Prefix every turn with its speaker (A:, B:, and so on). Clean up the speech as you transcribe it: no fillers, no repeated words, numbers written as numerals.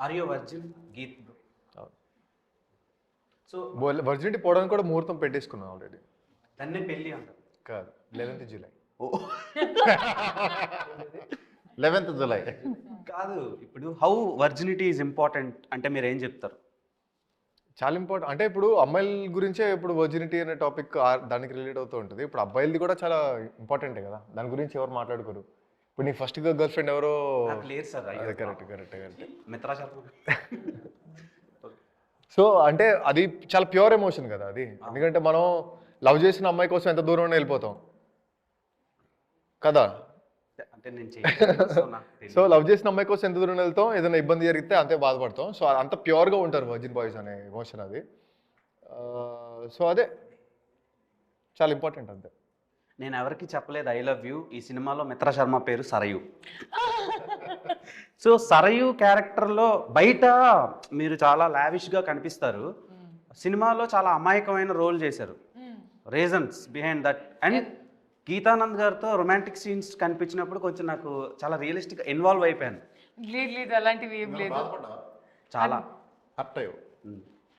A: Are you virgin Geeth? So
B: virginity పోవడానికి కూడా ముహూర్తం పెట్టేసుకున్నాం ఆల్రెడీ.
A: దాన్నే పెళ్ళి అంటారు
B: కాదు, 11th జూలై.
A: ఓ
B: 11th జూలై
A: కాదు. ఇప్పుడు హౌ వర్జినిటీ ఈజ్ ఇంపార్టెంట్ అంటే మీరు ఏం చెప్తారు?
B: చాలా ఇంపార్టెంట్. అంటే ఇప్పుడు అమ్మాయిల గురించే ఇప్పుడు వర్జినిటీ అనే టాపిక్ దానికి రిలేట్ అవుతూ ఉంటుంది. ఇప్పుడు అబ్బాయిలది కూడా చాలా ఇంపార్టెంటే కదా, దాని గురించి ఎవరు మాట్లాడుకోరు. ఇప్పుడు నీ ఫస్ట్ గర్ల్ ఫ్రెండ్ ఎవరో
A: నాకు లేదు సార్.
B: అదే కరెక్ట్.
A: మిత్రా శర్మ.
B: సో అంటే అది చాలా ప్యూర్ ఎమోషన్ కదా అది. ఎందుకంటే మనం లవ్ చేసిన అమ్మాయి కోసం ఎంత దూరం వెళ్ళిపోతాం కదా.
A: అంటే నేను చేయను.
B: సో లవ్ చేసిన అమ్మాయి కోసం ఎంత దూరం వెళ్తాం, ఏదైనా ఇబ్బంది జరిగితే అంతే బాధపడతాం. సో అంత ప్యూర్గా ఉంటారు వర్జిన్ బాయ్స్ అనే ఎమోషన్ అది. సో అదే చాలా ఇంపార్టెంట్ అంతే.
A: నేను ఎవరికి చెప్పలేదు ఐ లవ్ యూ. ఈ సినిమాలో మిత్రా శర్మ పేరు సరయు. సో సరయు క్యారెక్టర్లో బయట మీరు చాలా లావిష్గా కనిపిస్తారు, సినిమాలో చాలా అమాయకమైన రోల్ చేశారు. Reasons behind that. And Geetanand గారితో రొమాంటిక్ సీన్స్ కనిపించినప్పుడు కొంచెం నాకు చాలా రియలిస్టిక్ ఇన్వాల్వ్ అయిపోయాను.
C: లేదు అలాంటివి ఏం లేదు.
A: చాలా
B: హర్ట్ అయ్యో.